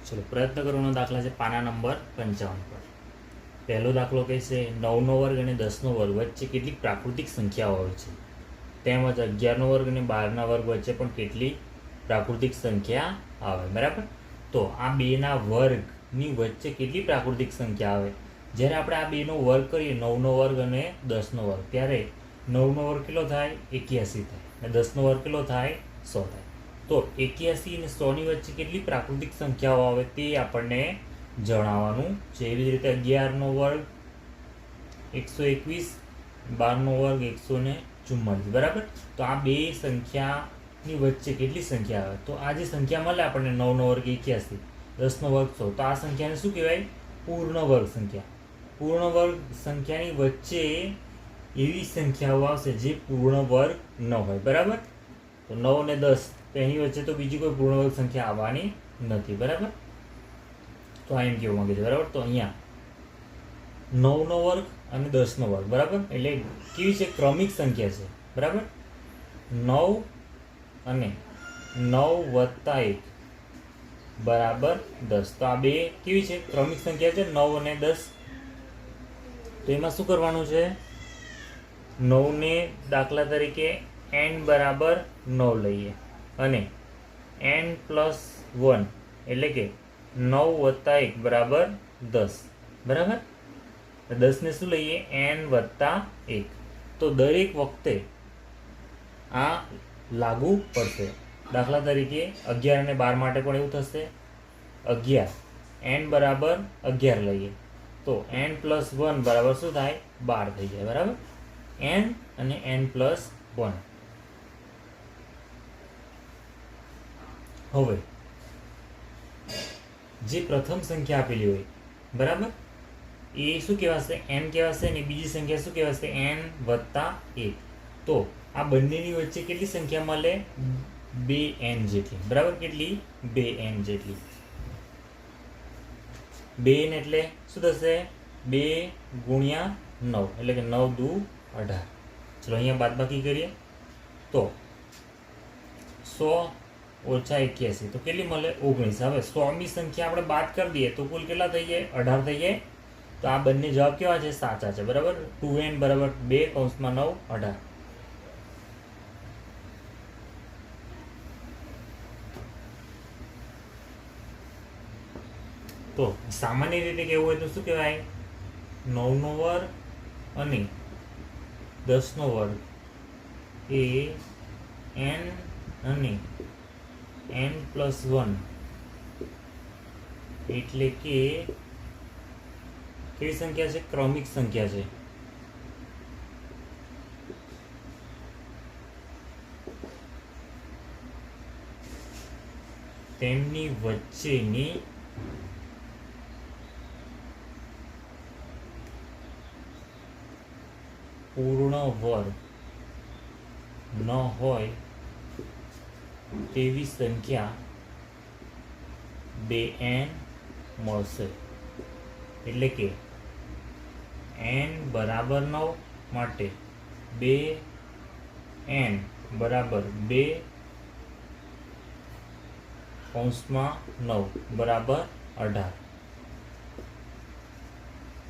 ચલો પ્રયત્ન કરવાનો દાખલા છે પાના નંબર 55 પર. પહેલો દાખલો કહે છે 9નો વર્ગ અને 10નો વર્ગ વચ્ચે કેટલીક પ્રાકૃતિક સંખ્યાઓ આવે છે, તેમજ 11નો વર્ગ અને 12ના વર્ગ વચ્ચે પણ કેટલી પ્રાકૃતિક સંખ્યા આવે. બરાબર. તો આ બેના વર્ગની વચ્ચે કેટલી પ્રાકૃતિક સંખ્યા આવે? જ્યારે આપણે આ બેનો વર્ગ કરીએ, 9નો વર્ગ અને 10નો વર્ગ, ત્યારે 9નો વર્ગ કેટલો થાય? 81 થાય, અને 10નો વર્ગ કેટલો થાય? 100 થાય. તો 81 અને 100ની વચ્ચે કેટલી પ્રાકૃતિક સંખ્યાઓ આવે તે આપણને જણાવવાનું છે. એવી જ રીતે 11નો વર્ગ 121, 12નો વર્ગ 144. બરાબર. તો આ બે સંખ્યાની વચ્ચે કેટલી સંખ્યા આવે? તો આ જે સંખ્યા મળે આપણને, 9નો વર્ગ 81, 10નો વર્ગ 100, તો આ સંખ્યાને શું કહેવાય? પૂર્ણ વર્ગ સંખ્યા. પૂર્ણ વર્ગ સંખ્યાની વચ્ચે એવી સંખ્યાઓ આવશે જે પૂર્ણ વર્ગ ન હોય. બરાબર. તો 9 અને 10, તો એની વચ્ચે તો બીજી કોઈ પૂર્ણ વર્ગ સંખ્યા આવવાની નથી. બરાબર. તો આ એમ કહેવા માંગે છે. બરાબર. તો અહીંયા 9નો વર્ગ અને 10નો વર્ગ, બરાબર, એટલે કેવી છે? ક્રમિક સંખ્યા છે. બરાબર. 9 અને 9 વત્તા 1 બરાબર 10. તો આ બે કેવી છે? ક્રમિક સંખ્યા છે, 9 અને 10. તો એમાં શું કરવાનું છે? 9ને દાખલા તરીકે n બરાબર 9 લઈએ, અને n પ્લસ 1 એટલે કે 9 વત્તા 1 બરાબર 10. બરાબર. 10ને શું લઈએ? n વત્તા 1. તો દરેક વખતે આ લાગુ પડશે. દાખલા તરીકે 11 અને 12 માટે પણ એવું થશે. 11, n બરાબર 11 લઈએ, તો n પ્લસ 1 બરાબર શું થાય? 12 થઈ જાય. બરાબર. n અને n પ્લસ 1. હવે જે પ્રથમ સંખ્યા આપેલી હોય, બરાબર, એ શું કહેવાશે? n કહેવાશે. અને બીજી સંખ્યા શું કહેવાશે? n વત્તા 1. તો આ બંનેની વચ્ચે કેટલી સંખ્યા મળે? 2n જેટલી. બરાબર. કેટલી? 2n જેટલી. 2n એટલે શું થશે? 2 ગુણ્યા 9 એટલે કે 9 દુ 18. ચલો અહીંયા બાદબાકી કરીએ તો 100 ઓછા 81, તો કેટલી મળે? 19. હવે 100મી સંખ્યા આપણે બાદ કરી દઈએ તો કુલ કેટલા થઈ જાય? 18 થઈ જાય. તો આ બંને જવાબ કેવા છે? સાચા છે. બરાબર. 2n બરાબર 2 કૌંસમાં 9 18. તો સામાન્ય રીતે કેવું હોય તો શું કહેવાય? 9નો વર્ગ અને 10નો વર્ગ એ n અને n પ્લસ 1 એટલે કે કેવી સંખ્યા છે? ક્રમિક સંખ્યા છે. તેમની વચ્ચેની પૂર્ણ વર્ગ ન હોય તેવી સંખ્યા 2n મળશે. એટલે કે n બરાબર 9 માટે 2n બરાબર 2 કૌંસમાં 9 બરાબર 18.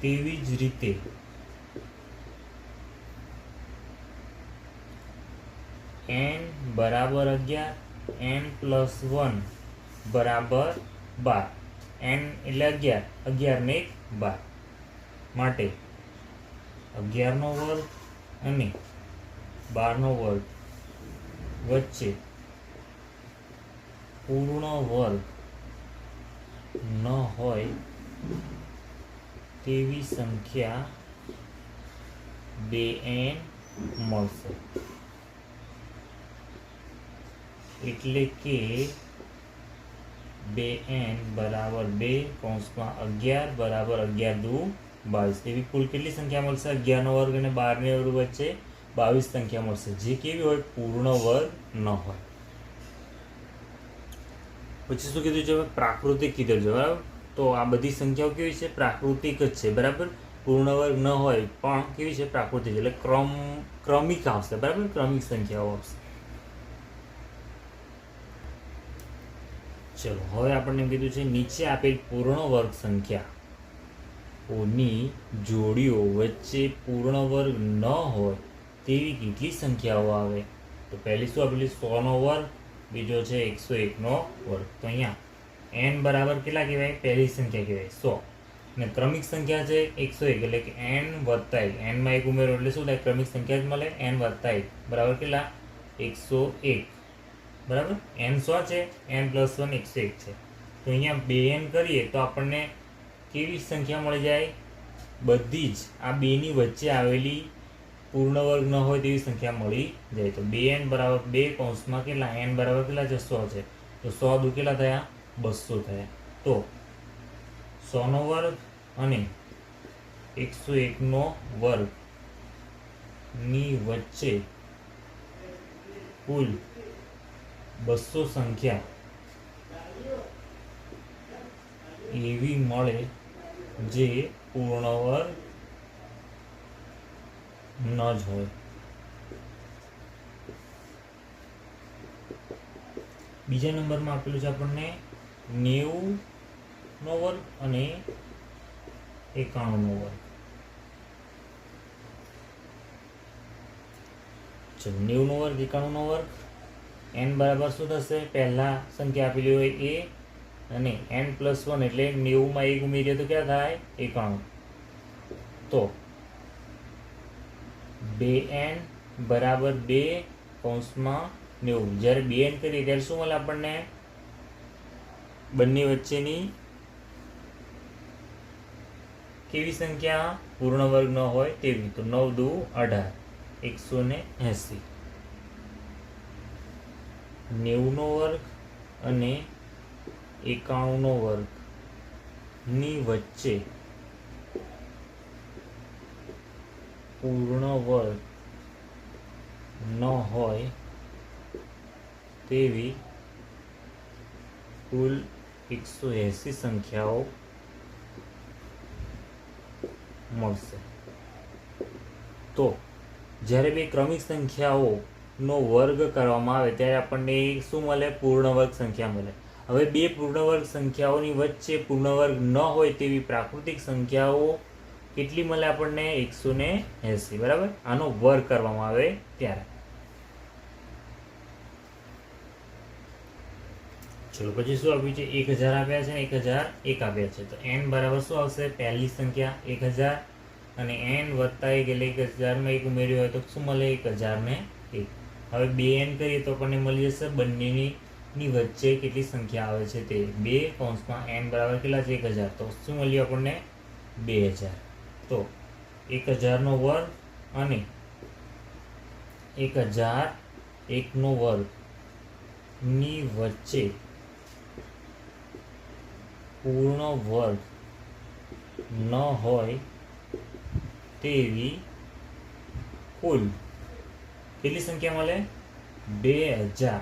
તેવી જ રીતે n બરાબર 11, n પ્લસ 1 બરાબર 12. n એટલે 11, 11 ને 1 12 માટે 11નો વર્ગ અને 12નો વર્ગ વચ્ચે પૂર્ણ વર્ગ ન હોય તેવી સંખ્યા 2n મળશે. એટલે કે 2n બરાબર 2 કૌંસમાં 11 બરાબર 11 દુ 22. એવી કુલ કેટલી સંખ્યા મળશે? 11નો વર્ગ અને 12નો વર્ગ વચ્ચે 22 સંખ્યા મળશે, જે કેવી હોય? પૂર્ણ વર્ગ ન હોય. પછી શું કીધું છે? પ્રાકૃતિક કીધું છે. બરાબર. તો આ બધી સંખ્યાઓ કેવી છે? પ્રાકૃતિક જ છે. બરાબર. પૂર્ણ વર્ગ ન હોય પણ કેવી છે? પ્રાકૃતિક. એટલે ક્રમિક આવશે. બરાબર. ક્રમિક સંખ્યાઓ આવશે. ચલો હવે આપણને એમ કીધું છે નીચે આપેલ પૂર્ણ વર્ગ સંખ્યાઓની જોડીઓ વચ્ચે પૂર્ણ વર્ગ ન હોય તેવી કેટલી સંખ્યાઓ આવે? તો પહેલી શું આપેલી 100 નો વર્ગ, બીજો છે 101 નો વર્ગ. તો અહીંયા n બરાબર કેટલા કહેવાય? પહેલી સંખ્યા કહેવાય 100 અને ક્રમિક સંખ્યા છે 101 એટલે કે n વત્તા 1. n માં 1 ઉમેરો એટલે શું થાય? ક્રમિક સંખ્યા જ મળે. n વત્તા 1 બરાબર કેટલા? 101 બરાબર. n 100 છે, n પ્લસ 1 101 છે. તો અહીંયા 2n કરીએ તો આપણને કેવી સંખ્યા મળી જાય? બધી જ આ બેની વચ્ચે આવેલી પૂર્ણ વર્ગ ન હોય તેવી સંખ્યા મળી જાય. તો 2n બરાબર 2 કૌંસમાં કેટલા? n બરાબર કેટલા છે? 100 છે. તો 100 દુ કેટલા થયા? 200 થયા. તો 100 નો વર્ગ અને 101 નો વર્ગ ની વચ્ચે કુલ 200 સંખ્યા એવી મળે જે પૂર્ણ વર્ગ ન જ હોય. બીજા નંબરમાં આપેલું છે આપણને 90 નો વર્ગ અને 91 નો વર્ગ. ચલો 90 નો વર્ગ 91 નો વર્ગ. n બરાબર શું થશે? પહેલા સંખ્યા આપેલી હોય એ અને n પ્લસ 1 એટલે 90 માં 1 ઉમેરીએ તો ક્યાં થાય? 91. તો 2n બરાબર 2 કૌંસમાં 90. જ્યારે 2n કરીએ ત્યારે શું મળે આપણને? બંને વચ્ચેની કેવી સંખ્યા? પૂર્ણ વર્ગ ન હોય તેવી. તો 9 દુ 18 180. 90 નો વર્ગ અને 91 નો વર્ગ ની વચ્ચે પૂર્ણ વર્ગ ન હોય તેવી કુલ 180 સંખ્યાઓ મળશે. તો જ્યારે બે ક્રમિક સંખ્યાઓનો વર્ગ કરવામાં આવે ત્યારે આપણને શું મળે? પૂર્ણ વર્ગ સંખ્યા મળે. હવે બે પૂર્ણ વર્ગ સંખ્યાઓની વચ્ચે પૂર્ણ વર્ગ ન હોય તેવી પ્રાકૃતિક સંખ્યાઓ કેટલી મળે આપણને? 180 બરાબર. આનો વર્ગ કરવામાં આવે ત્યારે. ચલો પછી શું આપ્યું છે? 1000 આપ્યા છે ને 1001 આપ્યા છે. તો n બરાબર શું આવશે? પહેલી સંખ્યા 1000 અને n વત્તા 1 એટલે 1000 માં 1 ઉમેર્યું હોય તો શું મળે? 1001. હવે 2n કરીએ તો આપણને મળી જશે બંનેની વચ્ચે કેટલી સંખ્યા આવે છે તે 2 કૌંસમાં n બરાબર કેટલા છે? 1000. તો શું મળ્યું આપણને? 2000. તો 1000 નો વર્ગ અને 1001 નો વર્ગ ની વચ્ચે પૂર્ણ વર્ગ ન હોય તેવી કુલ કેટલી સંખ્યા મળે? 2000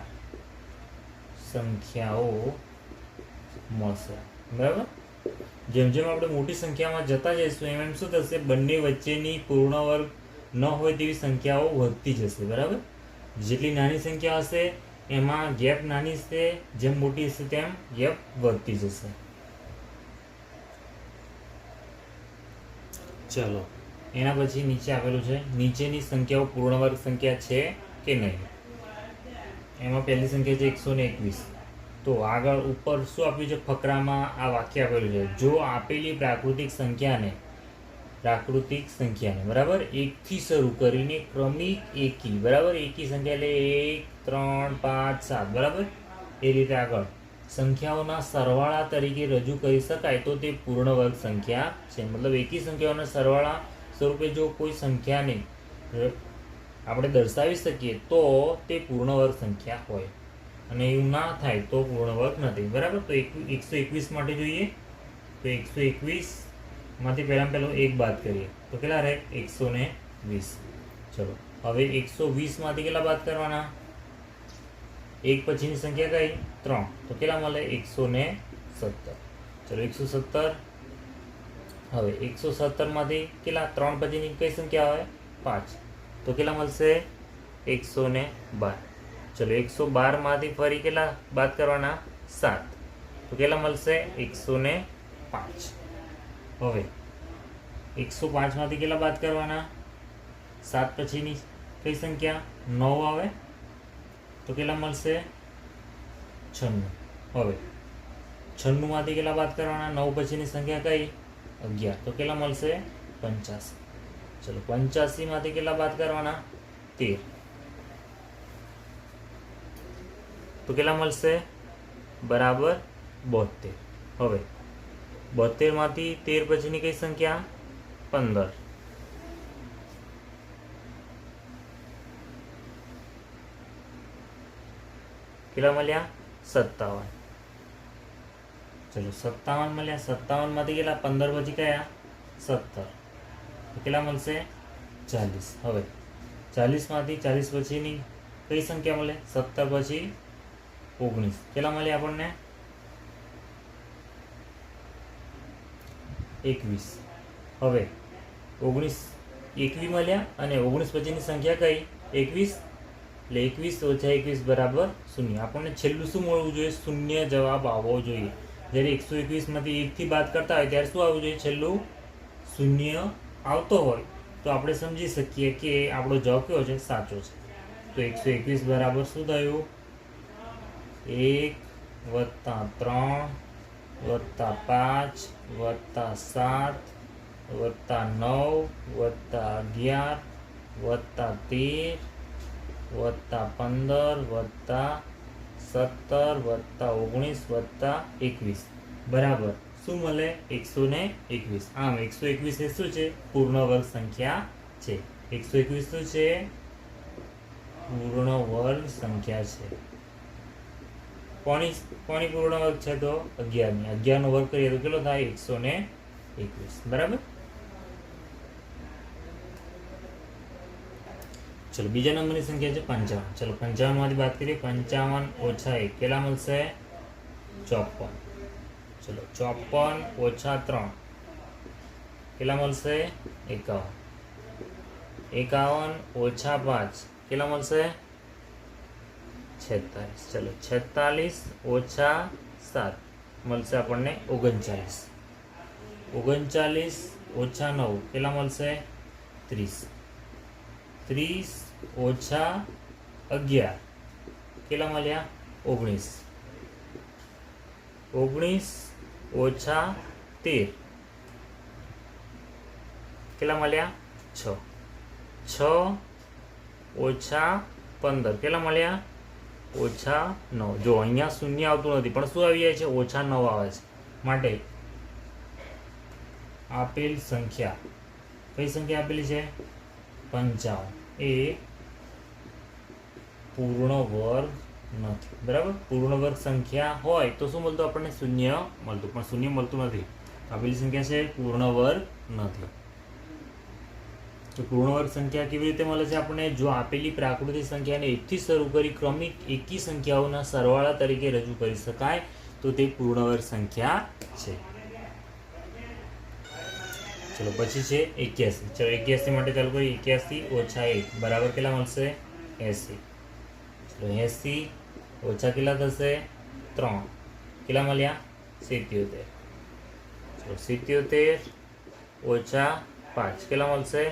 સંખ્યાઓ મળશે બરાબર. જેમ જેમ આપણે મોટી સંખ્યામાં જતા જઈશું એમ એમ શું થશે? બંને વચ્ચેની પૂર્ણ વર્ગ ન હોય તેવી સંખ્યાઓ વધતી જશે બરાબર. જેટલી નાની સંખ્યા હશે એમાં ગેપ નાની હશે, જેમ મોટી હશે તેમ ગેપ વધતી જશે. ચલો એના પછી નીચે આપેલું છે નીચેની સંખ્યાઓ પૂર્ણ વર્ગ સંખ્યા છે કે નહીં. એમાં પહેલી સંખ્યા છે 121. તો આગળ ઉપર શું આપ્યું છે? ફકરામાં આ વાક્ય આપેલું છે, જો આપેલી પ્રાકૃતિક સંખ્યાને બરાબર 1 થી શરૂ કરીને ક્રમિક એકી બરાબર એકી સંખ્યા એટલે 1 3 5 7 બરાબર એ રીતે આગળ સંખ્યાઓના સરવાળા તરીકે રજૂ કરી શકાય તો તે પૂર્ણ વર્ગ સંખ્યા છે. મતલબ એકી સંખ્યાઓના સરવાળા સ્વરૂપે જો કોઈ સંખ્યાને આપણે દર્શાવી શકીએ તો તે પૂર્ણ વર્ગ સંખ્યા હોય, અને એવું ના થાય તો પૂર્ણ વર્ગ નથી બરાબર. તો 121 માટે જોઈએ તો 121 માંથી પહેલો 1 બાદ કરીએ તો કેટલા રહે? 120. ચલો હવે 120 માંથી કેટલા બાદ કરવાના? 1 પછીની સંખ્યા કઈ? 3. તો કેટલા મળે? 117. ચલો 117. હવે 117 માંથી કેટલા? 3 પછીની કઈ સંખ્યા આવે? 5. તો કેટલા મળશે? 112. ચલો 112 માંથી ફરી કેટલા બાદ કરવાના? 7. તો કેટલા મળશે 105. હવે 105 માંથી કેટલા બાદ કરવાના? 7 પછીની કઈ સંખ્યા 9 આવે તો કેટલા મળશે 96. હવે 96 માંથી કેટલા બાદ કરવાના? 9 પછીની સંખ્યા કઈ 11 તો કેટલા મળશે 85. ચલો 85 માંથી કેટલા બાદ કરવાના? 13 તો કેટલા મળશે બરાબર 72. હવે 72 માંથી 13 પછીની કઈ સંખ્યા 15 કેટલા મળ્યા 57. ચલો 57 મળ્યા. 57 માંથી કેટલા 15 પછી કયા 17 તો કેટલા મળશે 40. હવે 40 માંથી 40 પછીની કઈ સંખ્યા મળે? 17 પછી 19 કેટલા મળે આપણને 21. હવે 21 મળ્યા અને 19 પછીની સંખ્યા કઈ 21 એટલે 21 ઓછા 21 બરાબર 0. આપણને છેલ્લું શું મળવું જોઈએ? શૂન્ય જવાબ આવવો જોઈએ. જ્યારે 121 માંથી 1 થી બાદ કરતા હોય ત્યારે શું આવવું જોઈએ? છેલ્લું શૂન્ય આવતો હોય તો આપણે સમજી શકીએ કે આપણો જવાબ કયો છે? સાચો છે. તો 121 બરાબર શું થયું? 1 + 3 + 5 + 7 + 9 + 11 + 13 + 15 + 17 + 19 + 21 બરાબર શું મળે? 121. આમ 121 એ શું છે? પૂર્ણ વર્ગ સંખ્યા છે. 121 શું છે? પૂર્ણ વર્ગ સંખ્યા છે. કોની પૂર્ણ વર્ગ છે? તો 11ની. 11 નો વર્ગ કરીએ તો કેટલો થાય? 121. બરાબર. ચલો બીજા નંબરની સંખ્યા છે 55. ચલો 55 માંથી બાદ કરીએ. 55 ઓછા 1 કેટલા મળશે? 54. ચલો 54 ઓછા 3 કેટલા મળશે? 51. 51 ઓછા 5 કેટલા મળશે? 46. ચલો 46 ઓછા 7 મળશે આપણને 39. 39 ઓછા 9 કેટલા મળશે? 30. 30 ઓછા 11 કેટલા મળ્યા? 19. 19 ઓછા 13 કેટલા મળ્યા? 6. 6 ઓછા 15 કેટલા મળ્યા? -9. જો અહીંયા શૂન્ય આવતું નથી પણ શું આવી જાય છે? -9 આવે છે. માટે આપેલ સંખ્યા કઈ સંખ્યા આપેલી છે? 55 એ પૂર્ણ વર્ગ નથી. બરાબર. પૂર્ણ વર્ગ સંખ્યા હોય તો શું મળતું આપણને? શૂન્ય મળતું. પણ શૂન્ય મળતું નથી. આપેલી સંખ્યા છે પૂર્ણ વર્ગ નથી. તો પૂર્ણ વર્ગ સંખ્યા કેવી રીતે મળે છે આપણને? જો આપેલી પ્રાકૃતિક સંખ્યાને 1 થી શરૂ કરી ક્રમિક એકી સંખ્યાઓના સરવાળા તરીકે રજૂ કરી શકાય તો તે પૂર્ણ વર્ગ સંખ્યા છે. ચલો પછી છે 81. ચલો 81 માટે ચાલુ કરીએ. 81 ઓછા 1 બરાબર કેટલા મળશે? 80. ચલો 80 ઓછા કેટલા થશે? 3 કેટલા મળ્યા? 77. ચલો 77 ઓછા 5 કેટલા મળશે?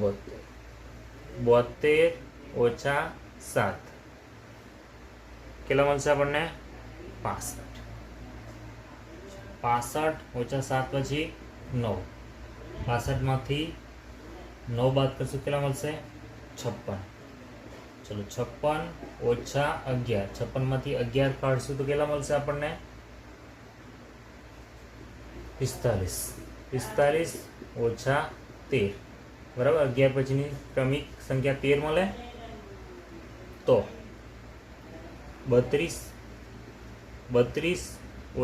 72. 72 ઓછા 7 કેટલા મળશે આપણને? 65. 65 ઓછા 7 પછી 9. 65 માંથી 9 બાદ કરશું કેટલા મળશે? 56. ચલો 56 ઓછા 11. 56 માંથી 11 કાઢશું તો કેટલા મળશે આપણને? 45. 45 ઓછા 13 બરાબર. 11 પછીની ક્રમિક સંખ્યા 13 મળે તો 32. 32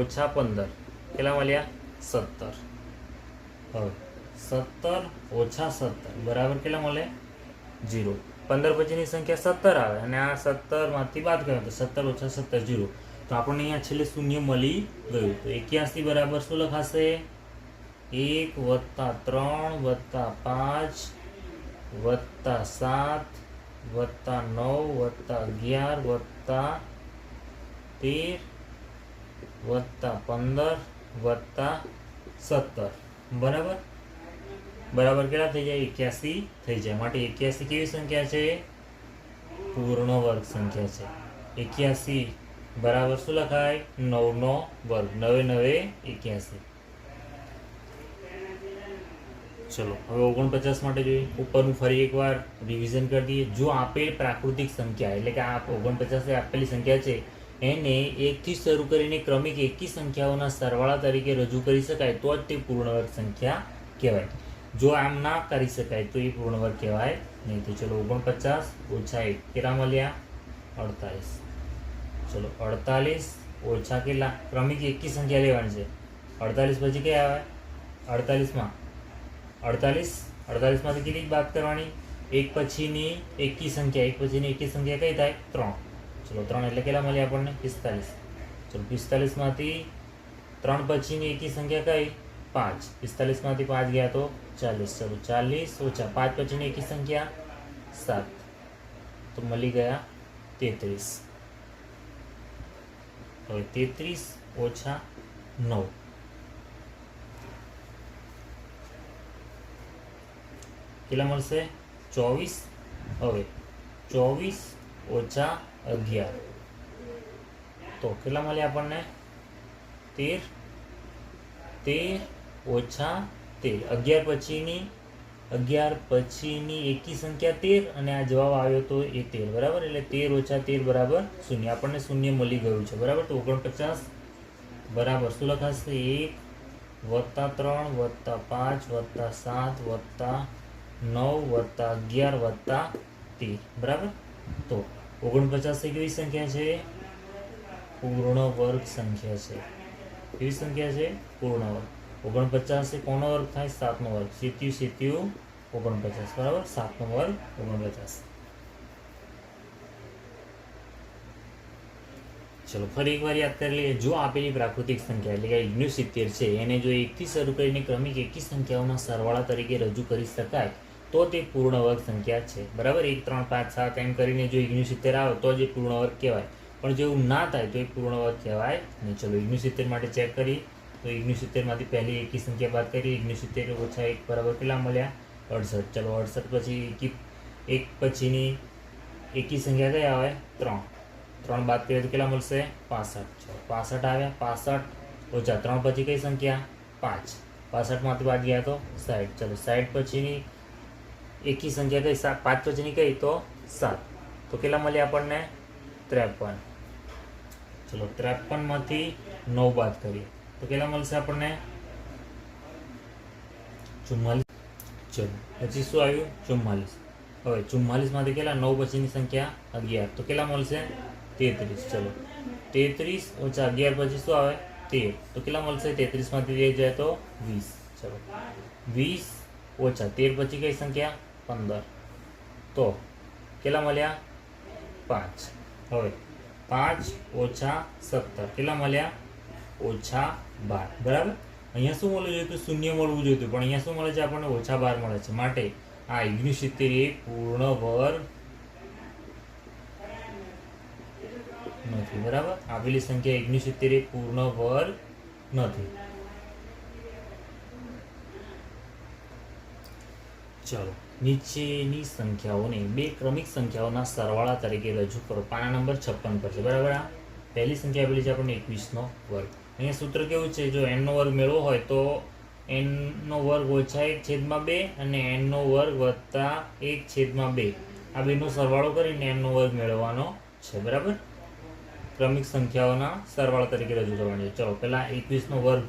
ઓછા 15 કેટલા મળ્યા? 17. હવે 17 ઓછા 17 બરાબર કેટલા મળે? 0. 15 પછીની સંખ્યા 17 આવે અને આ 17 માંથી બાદ કરે તો 17 ઓછા 17 0. તો આપણને અહીંયા છેલ્લે શૂન્ય મળી ગયું. તો 81 બરાબર શું લખાશે? 1 + 3 + 5 + 7 + 9 + 11 + 13 વત્તા 15 વત્તા 17 બરાબર બરાબર કેટલા થઈ જાય 81 થઈ જાય માટે 81 કેવી સંખ્યા છે પૂર્ણ વર્ગ સંખ્યા છે 81 બરાબર શું લખાય 9 નો વર્ગ 9 9 81 ચલો હવે 49 માટે જોઈએ ઉપરનું ફરી એકવાર રિવિઝન કરી દઈએ જો આપેલ પ્રાકૃતિક સંખ્યા એટલે કે આ 49 આપેલી સંખ્યા છે એને 1 થી શરૂ કરીને ક્રમિક એકી સંખ્યાઓના સરવાળા તરીકે રજૂ કરી શકાય તો જ તે પૂર્ણ વર્ગ સંખ્યા કહેવાય જો આમ ના કરી શકાય તો એ પૂર્ણ વર્ગ કહેવાય નહીં તો ચલો 49 ઓછા 1 કેટલા મળ્યા 48 ચલો 48 ઓછા કેટલા ક્રમિક એકી સંખ્યા લેવાની છે 48 પછી કઈ આવે 48 માંથી કેટલી બાદ કરવાની એક પછીની એકી સંખ્યા કઈ થાય 3 ચલો 3 એટલે કેટલા મળ્યા આપણને 45 ચલો 45 માંથી 3 પછીની એકી સંખ્યા કઈ 5 45 માંથી 5 ગયા તો 40 ચલો 40 ઓછા 5 પછીની એકી સંખ્યા 7 તો મળી ગયા 33 હવે 33 ઓછા 9 કેટલા મળશે 24 હવે 24 ઓછા 11 તો કેટલા મળ્યા આપણને 13 ઓછા 13 11 પછીની એકી સંખ્યા 13 અને આ જવાબ આવ્યો તો એ 13 બરાબર એટલે 13 ઓછા 13 બરાબર 0 આપણને 0 મળી ગયું છે બરાબર તો 49 બરાબર શું લખાશે 1 વત્તા 3 વત્તા 5 વત્તા 7 વત્તા 9 વત્તા 11 વત્તા 13 બરાબર તો 49 કેવી સંખ્યા છે પૂર્ણ વર્ગ સંખ્યા છે કેવી સંખ્યા છે પૂર્ણ વર્ગ 49 એ કોનો વર્ગ થાય 7 નો વર્ગ સીત્યું 49 બરાબર 7 નો વર્ગ 49 ચલો ફરી એકવાર યાદ કરી લઈએ જો આપેલી પ્રાકૃતિક સંખ્યા એટલે કે 69 છે એને જો 1 થી શરૂ કરીને ક્રમિક એકી સંખ્યાઓના સરવાળા તરીકે રજૂ કરી શકાય તો તે પૂર્ણ વર્ગ સંખ્યા છે બરાબર 1 3 5 7 એમ કરીને જો 69 આવે તો જ એ પૂર્ણ વર્ગ કહેવાય પણ જો એવું ના થાય તો એ પૂર્ણ વર્ગ કહેવાય નહીં ચલો 69 માટે ચેક કરી તો 69 માંથી પહેલી એકી સંખ્યા બાદ કરી 69 ઓછા 1 બરાબર કેટલા મળ્યા 68 ચલો 68 પછી એક પછીની એકી સંખ્યા કઈ આવે 3 બાદ કરીએ તો કેટલા મળશે 65 ચલો 65 આવ્યા 65 ઓછા 3 પછી કઈ સંખ્યા 5 65 માંથી બાદ ગયા તો 60 ચલો 60 પછીની એકી સંખ્યા કઈ 5 પછીની કઈ તો 7 તો કેટલા મળ્યા આપણને 53 ચલો 53 માંથી 9 બાદ કરીએ તો કેટલા મળશે આપણને 44 ચલો પછી શું આવ્યું 44 હવે 44 માંથી કેટલા 9 પછીની સંખ્યા 11 તો કેટલા મળશે 33 ચલો 33 ઓછા 11 પછી શું આવે 13 તો કેટલા મળશે 33 માંથી 1 જાય તો 20 ચલો 20 ઓછા 13 પછી કઈ સંખ્યા 15 તો કેટલા મળ્યા 5 હવે 5 ઓછા 17 કેટલા મળ્યા ઓછા 12 બરાબર અહીંયા શું મળવું જોઈએ તો 0 મળવું જોઈએ પણ અહીંયા શું મળે છે આપણને ઓછા 12 મળે છે માટે આ 69 એ પૂર્ણ વર્ગ નથી બરાબર આપેલી સંખ્યા 69 એ પૂર્ણ વર્ગ નથી ચલો નીચેની સંખ્યાઓને બે ક્રમિક સંખ્યાઓના સરવાળા તરીકે રજૂ કરો પાના નંબર 56 પર છે બરાબર આ પહેલી સંખ્યા આપેલી છે આપણને 21 નો વર્ગ અહીંયા સૂત્ર કેવું છે જો n નો વર્ગ મેળવો હોય તો n નો વર્ગ ઓછા 1/2 અને n નો વર્ગ વત્તા 1/2 આ બેનો સરવાળો કરીને n નો વર્ગ મેળવવાનો છે બરાબર ક્રમિક સંખ્યાઓના સરવાળા તરીકે રજૂ કરવાની છે ચલો પહેલા 21 નો વર્ગ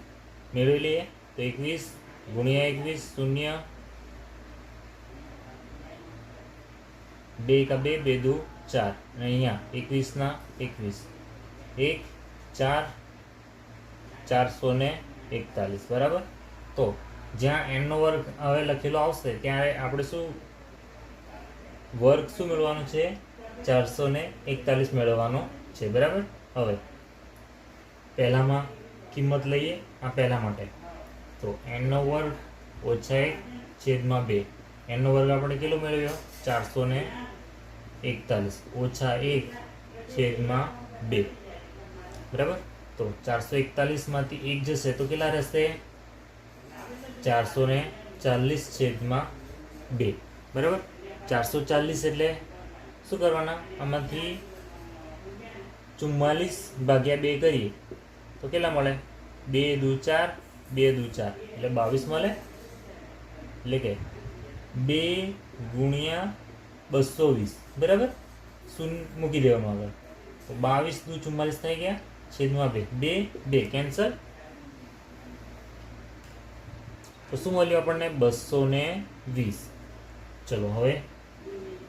મેળવી લઈએ તો 21 ગુણ્યા 21 0 2 કા 2 2 દુ 4 અને અહીંયા 21 ના 21 1 4 441 બરાબર તો જ્યાં n નો વર્ગ હવે લખેલો આવશે ત્યારે આપણે શું વર્ગ શું મેળવવાનો છે 441 મેળવવાનો છે બરાબર હવે પહેલામાં કિંમત લઈએ આ પહેલા માટે તો n નો વર્ગ ઓછા 1/2 n નો વર્ગ આપણે કેટલો મેળવ્યો 441 ઓછા 1/2 બરાબર તો 441 માંથી 1 જશે તો કેટલા રહેશે? 440 છેદમાં 2. બરાબર. 440 એટલે શું કરવાના? આમાંથી 44 ભાગ્યા 2 કરીએ તો કેટલા મળે? 2 દુ 4, 2 દુ 4 એટલે 22 મળે. એટલે કે 2 ગુણ્યા 220. બરાબર. શૂન્ય મૂકી દેવાનું આગળ. તો 22 દુ 44 થઈ ગયા છેદમાં 2. 2 કેન્સલ. તો શું મળ્યું આપણને? 220. ચલો હવે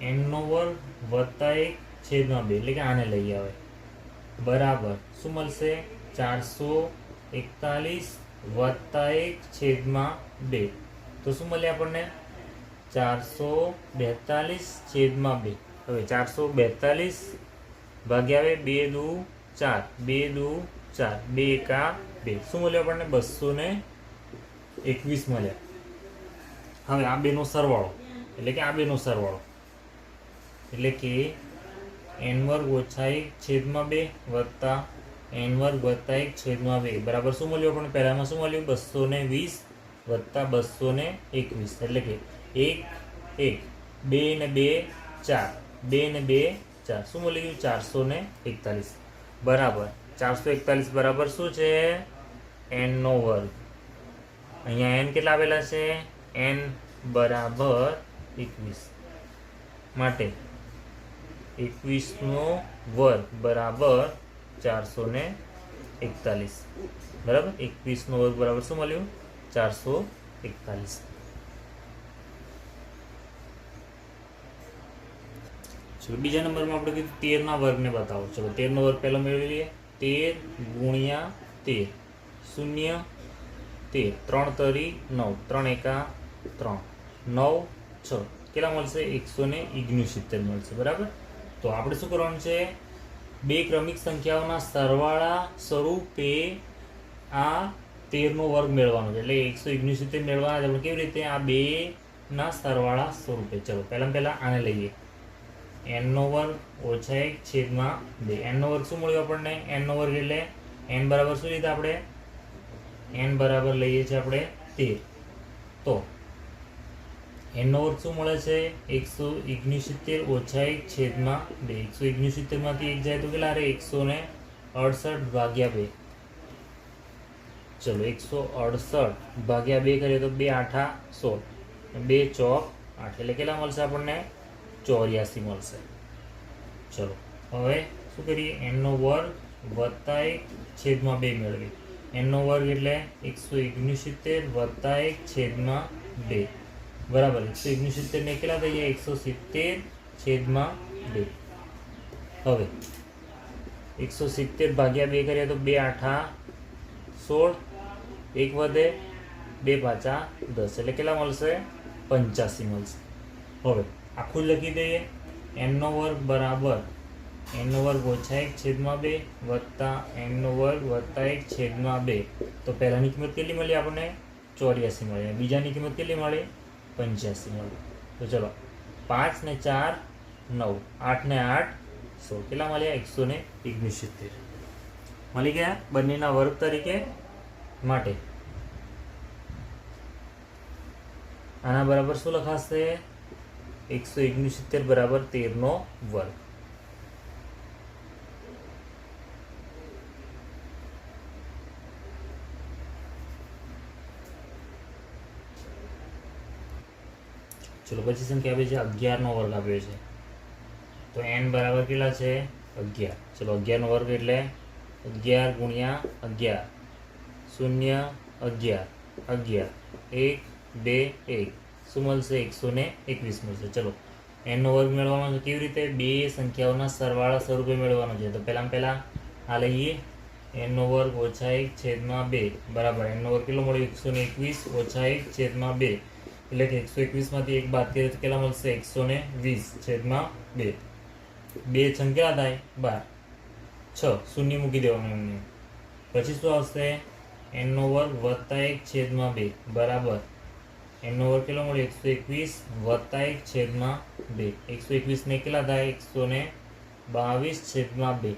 n² વત્તા 1 છેદમાં 2 એટલે કે આને લઈ આવે બરાબર શું મળશે? 441 વત્તા 1 છેદમાં 2 તો શું મળે આપણને? 442 છેદમાં 2. હવે 442 ભાગ્યા 2 દુ 4, 2 દુ 4, 2 એકા 2 શું મળ્યું આપણને? 221 મળ્યા. હવે આ બેનો સરવાળો એટલે કે આ બેનો સરવાળો એટલે કે n² ઓછા 1 છેદમાં 2 વત્તા n² વત્તા 1 છેદમાં 2 બરાબર શું મળ્યું આપણને? પહેલામાં શું મળ્યું? 220 વત્તા 221 એટલે કે 1 1 2 ને 2 4, 2 ને 2 4 શું મળી ગયું? 441 બરાબર 441 બરાબર શું છે? n². અહીંયા n કેટલા આવેલા છે? n બરાબર 21 માટે 21² બરાબર 441 બરાબર. 21² બરાબર શું મળ્યું? 441. ચલો બીજા નંબરમાં આપણે કીધું 13ના વર્ગને બતાવો. ચલો 13નો વર્ગ પહેલો મેળવી લઈએ. 13 ગુણ્યા 13 0 13 3 તરી 9 3 એકા 3 9 6 કેટલા મળશે? 169 મળશે. બરાબર. તો આપણે શું કરવાનું છે? બે ક્રમિક સંખ્યાઓના સરવાળા સ્વરૂપે આ 13નો વર્ગ મેળવવાનો છે. એટલે 169 મેળવવાના છે. આપણે કેવી રીતે? આ બે ના સરવાળા સ્વરૂપે. ચલો પહેલા આને લઈએ. n² ઓછા 1 છેદમાં 2. n² શું મળ્યું આપણને? n² એટલે n બરાબર શું લીધા આપણે? n બરાબર લઈએ છીએ આપણે 13. તો n² શું મળે છે? 169 ઓછા 1 છેદમાં 2. 169 માંથી 1 જાય તો કેટલા રહે? 168 ભાગ્યા 2. ચલો 168 ભાગ્યા 2 કરીએ તો 2 8 16, 2 ચોક 8 એટલે કેટલા મળશે આપણને? 84 મળશે. ચલો હવે શું કરીએ? n² વત્તા 1 છેદમાં 2 મેળવી. n² એટલે 169 વત્તા 1 છેદમાં 2 બરાબર 169 ને કેટલા થઈ ગયા? 170 છેદમાં 2. હવે 170 ભાગ્યા 2 કરીએ તો 2 8 16, 1 વધે 2 5 10 એટલે કેટલા મળશે? 85 મળશે. હવે આખું લખી દઈએ. n² બરાબર n² ઓછા 1 છેદમાં 2 વત્તા n² વત્તા 1 છેદમાં 2. તો પહેલાની કિંમત કેટલી મળી આપણને? 84 મળી. બીજાની કિંમત કેટલી મળી? 85 મળી. તો ચલો 5 ને 4 9, 8 ને 8 16 કેટલા મળ્યા? 169 મળી ગયા બંનેના વર્ગ તરીકે. માટે આના બરાબર શું લખાશે? 169 બરાબર 13નો વર્ગ. ચલો પછી સંખ્યા આપી છે 11નો વર્ગ આપ્યો છે. તો n બરાબર કેટલા છે? 11. ચલો 11નો વર્ગ એટલે 11 ગુણ્યા 11 0 11 11 1 2 1 શું મળશે? 121 મળશે. ચલો n નો વર્ગ મેળવવાનો છે. કેવી રીતે? બે સંખ્યાઓના સરવાળા સ્વરૂપે મેળવવાનો છે. તો પહેલા આ લઈએ. n નો વર્ગ ઓછા 1 છેદમાં 2 બરાબર n નો વર્ગ કેટલો મળ્યો? 121 ઓછા 1 છેદમાં 2 એટલે કે 121 માંથી 1 બાદ કરીએ તો કેટલા મળશે? 120 છેદમાં 2. 2 છંગ કેટલા થાય? 12 6 શૂન્ય મૂકી દેવાનું એમને. પછી શું આવશે? n નો વર્ગ વત્તા 1 છેદમાં 2 બરાબર n નો વર્ગ કેટલો મળ્યો? 121 વત્તા 1 છેદમાં 2. 121 ને કેટલા થાય? 122 છેદમાં 2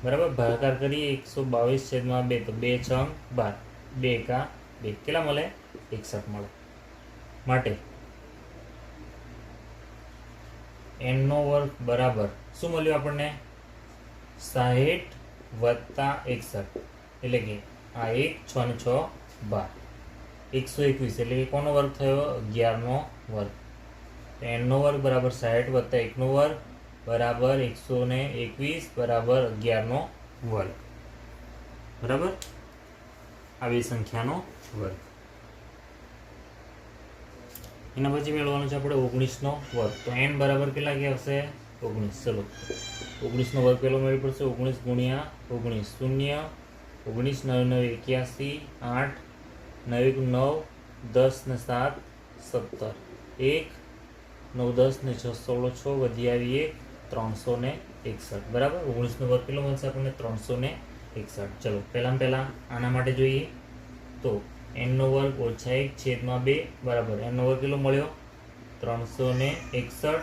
બરાબર. ભાગાકાર કરીએ 122/2 તો 2 6 12, 2 એકા 2, કેટલા મળે? 61 મળે. માટે n નો વર્ગ બરાબર શું મળ્યું આપણને? 60 વત્તા 61, એટલે કે આ 1 6 ને 6 12, 121, એટલે કે કોનો વર્ગ થયો? 11 નો વર્ગ. n નો વર્ગ બરાબર 60 વત્તા 1 નો વર્ગ બરાબર 121 બરાબર 11 નો વર્ગ. બરાબર. આવી સંખ્યાનો વર્ગ. એના પછી મેળવવાનું છે આપણે 19 નો વર્ગ. તો n બરાબર કેટલા કે આવશે? 19. ચલો 19 નો વર્ગ પેલો મેળવી પડશે. 19 ગુણ્યા 19 0, 19 9 9 81, 8 9 9 10 ને 7 17, 1 9 10 ને 6 16 6 વધી આવી 1 361. બરાબર. 19 નો વર્ગ કેટલો મળશે આપણને? 361. ચલો પહેલા આના માટે જોઈએ તો n નો વર્ગ ઓછા 1 છેદમાં 2 બરાબર n નો વર્ગ કેટલો મળ્યો? 361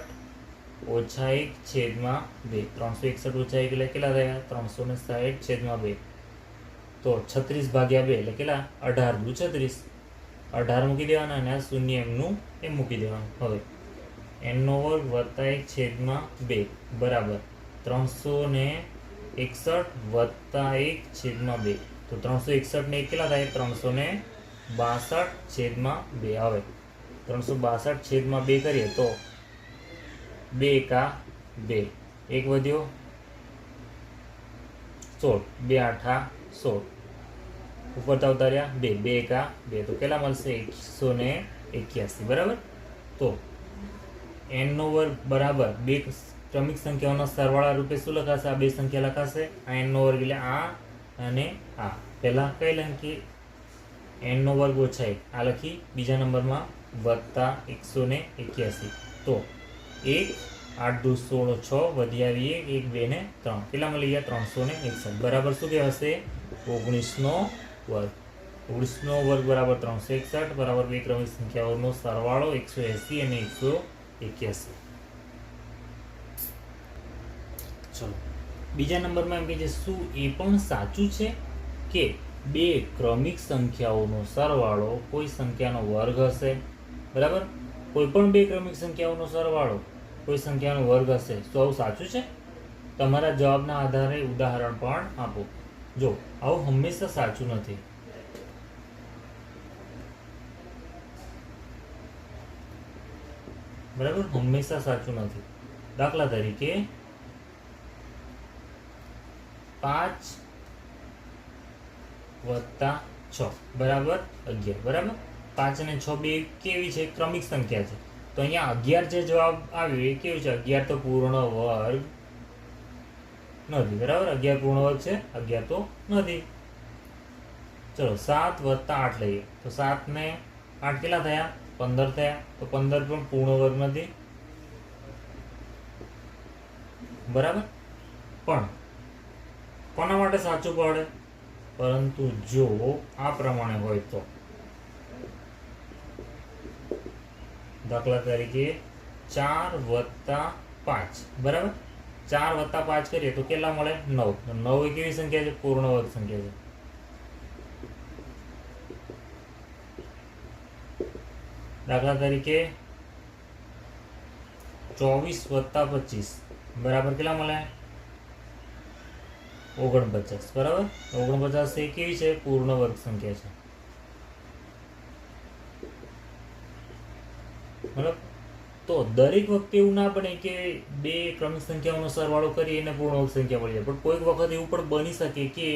ઓછા 1 છેદમાં 2. 361 ઓછા 1 એટલે કેટલા થયા? 360 છેદમાં 2. તો 36 ભાગ્યા 2 એટલે કેટલા? 18 દુ 36. 18 મૂકી દેવાના અને આ શૂન્ય એમનું એમ મૂકી દેવાનું. હવે n નો વર્ગ વત્તા 1 છેદમાં 2 બરાબર 361 વત્તા 1 છેદમાં 2. તો 361 ને 1 કેટલા થાય? 362 છેદમાં 2. હવે 362 છેદમાં 2 કરીએ તો 2 એકા 2, 1 વધ્યો 16, 2 8 16, ઉપર આવતા રહ્યા 2, 2 એકા 2, તો કેટલા મળશે? 181. બરાબર. તો n નો વર્ગ બરાબર બે ક્રમિક સંખ્યાઓના સરવાળા રૂપે શું લખાશે? આ બે સંખ્યા લખાશે. આ n નો વર્ગ એટલે આ અને આ. પહેલા કઈ લખી? n નો વર્ગ ઓછા 1 આ લખી. બીજા નંબરમાં વત્તા 181. તો 1 8 2 16 6 વધી આવી 1 1 2 ને 3, કેટલા મળી ગયા? 361. બરાબર શું કહેવાશે? 19 નો વર્ગ. 19 નો વર્ગ બરાબર 361 બરાબર બે ક્રમિક સંખ્યાઓનો સરવાળો 180 અને 181. ચલો બીજા નંબરમાં એમ કહે છે શું એ પણ સાચું છે કે બે ક્રમિક સંખ્યાઓનો સરવાળો કોઈ સંખ્યાનો વર્ગ હશે? બરાબર. કોઈ પણ બે ક્રમિક સંખ્યાઓનો સરવાળો કોઈ સંખ્યાનો વર્ગ હશે. શું આવું સાચું છે? તમારા જવાબના આધારે ઉદાહરણ પણ આપો. જો આવું હંમેશા સાચું નથી. બરાબર. હંમેશા સાચું નથી. દાખલા તરીકે 5 વત્તા 6 બરાબર 11. બરાબર. 5 અને 6 બે કેવી છે? ક્રમિક સંખ્યા છે. તો અહીંયા 11 જે જવાબ આવ્યો એ કેવું છે? 11 તો પૂર્ણ વર્ગ નથી. બરાબર. 11 પૂર્ણ વર્ગ છે? 11 તો નથી. ચલો 7 વત્તા 8 લઈએ તો 7 ને 8 કેટલા થયા? 15 થયા. તો 15 પણ પૂર્ણ વર્ગ નથી. બરાબર. પણ કોના માટે સાચું પડે? પરંતુ જો આ પ્રમાણે હોય તો દાખલા તરીકે 4 વત્તા 5 બરાબર 4 વત્તા 5 કરીએ તો કેટલા મળે? 9. 9 એ કેવી સંખ્યા છે? પૂર્ણ વર્ગ સંખ્યા છે. દાખલા તરીકે 24 વત્તા 25 બરાબર કેટલા મળે? 49. બરાબર. 49 એ કેવી છે? પૂર્ણ વર્ગ સંખ્યા છે. બરાબર. તો દરેક વખતે એવું ના બને કે બે ક્રમિક સંખ્યાઓનો સરવાળો કરી એને પૂર્ણ વર્ગ સંખ્યા મળી જાય. પણ કોઈક વખત એવું પણ બની શકે કે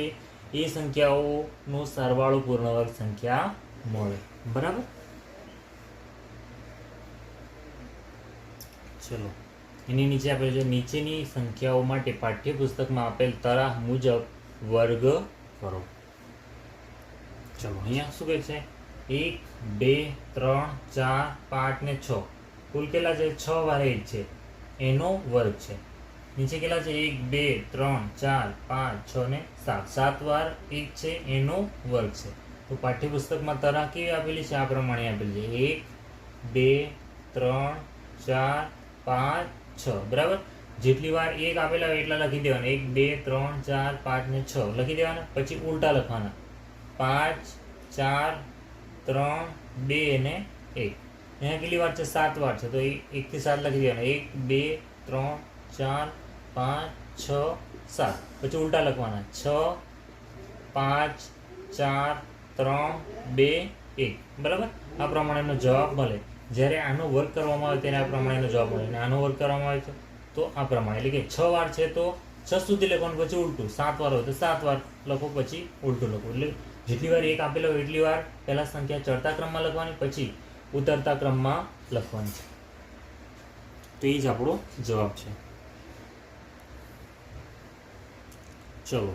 એ સંખ્યાઓનો સરવાળો પૂર્ણ વર્ગ સંખ્યા મળે. બરાબર. ચલો એની નીચે આપેલ છે નીચેની સંખ્યાઓ માટે પાઠ્યપુસ્તકમાં આપેલ તરાહ મુજબ વર્ગ કરો. ચલો અહીંયા શું કહે છે? 1 2 3 4 5 ને 6 કુલ કેટલા છે? 6 વાર 8 છે એનો વર્ગ છે. નીચે કેટલા છે? 1 2 3 4 5 6 ને 7 7 વાર 1 છે એનો વર્ગ છે. તો પાઠ્યપુસ્તકમાં તરાહ કેવી આપેલી છે? આ પ્રમાણે આપેલી છે 1 2 3 4 5 6 બરાબર. જેટલી વાર એક આપેલા હોય એટલા લખી દેવાના. 1 2 3 4 5 ને 6 લખી દેવાના. પછી ઉલટા લખવાના. 5 4 3 2 ને 1. અહીંયા કેટલી વાર છે? 7 વાર છે, તો 1 થી 7 લખી દેવાના. 1 2 3 4 5 6 7. પછી ઉલટા લખવાના. 6 5 4 3 2 1. બરાબર. આ પ્રમાણેનો જવાબ મળે. જ્યારે આનો વર્ગ કરવામાં આવે ત્યારે આ પ્રમાણેનો જવાબ મળે, અને આનો વર્ગ કરવામાં આવે તો આ પ્રમાણે. એટલે કે 6 વાર છે તો 6 સુધી લખવાનું, પછી ઉલટું. 7 વાર હોય તો 7 વાર લખો, પછી ઉલટું લખો. એટલે જેટલી વાર એક આપેલો હોય એટલી વાર પહેલા સંખ્યા ચડતા ક્રમમાં લખવાની, પછી ઉતરતા ક્રમમાં લખવાની છે. તો એ જ આપણો જવાબ છે. ચલો,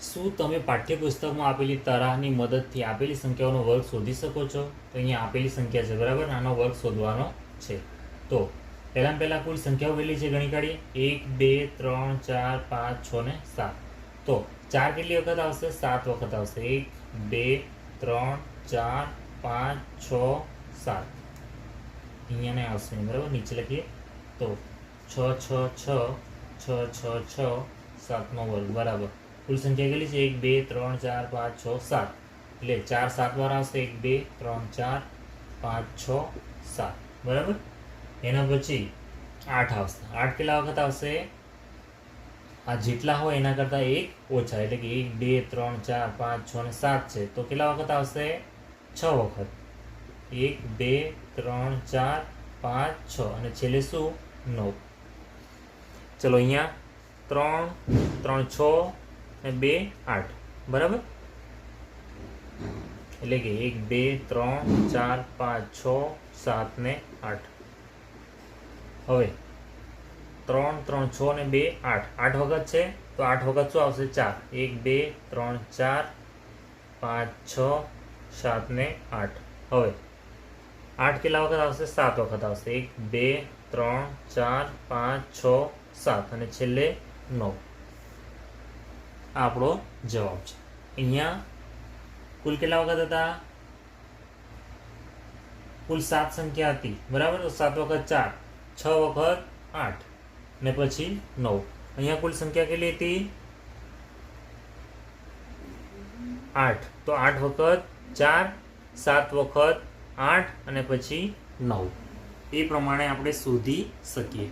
શું તમે પાઠ્યપુસ્તકમાં આપેલી તરાહની મદદથી આપેલી સંખ્યાઓનો વર્ગ શોધી શકો છો? તો અહીંયા આપેલી સંખ્યા છે, બરાબર. આનો વર્ગ શોધવાનો છે. તો પહેલાં કુલ સંખ્યાઓ કેટલી છે ગણી કાઢીએ. 1 2 3 4 5 6 ને 7. તો 4 કેટલી વખત આવશે? 7 વખત આવશે. 1 2 3 4 5 6 7. અહીંયા ને આવશે, બરાબર. નીચે લખીએ તો 6 6 6 6 6 6 7 નો વર્ગ, બરાબર. કુલ સંખ્યા કેટલી છે? 1 2 3 4 5 6 7. એટલે 4 7 વાર આવશે. 1 2 3 4 5 6 7, બરાબર. એના પછી 8 આવશે. 8 કેટલા વખત આવશે? આ જેટલા હોય એના કરતાં 1 ઓછા, એટલે કે 1 2 3 4 5 6 ને 7 છે, તો કેટલા વખત આવશે? 6 વખત. 1 2 3 4 5 6, અને છેલ્લે શું? 9. ચલો, અહીંયા 3 3 6 ને 2 8, બરાબર. એટલે કે 1 2 3 4 5 6 7 ને 8. હવે 3 3 6 ને 2 8. 8 વખત છે, તો 8 વખત શું આવશે? 4. 1 2 3 4 5 6 7 ને 8. હવે 8 કેટલા વખત આવશે? 7 વખત આવશે. 1 2 3 4 5 6 7, અને છેલ્લે 9. આ આપણો જવાબ છે. અહીંયા કુલ કેટલા વખત હતા? કુલ 7 સંખ્યા હતી, બરાબર. તો 7 વખત 4, 6 વખત 8, ને પછી 9. અહીંયા કુલ સંખ્યા કેટલી હતી? 8. તો 8 વખત 4, 7 વખત 8, અને પછી 9. એ પ્રમાણે આપણે શોધી શકીએ.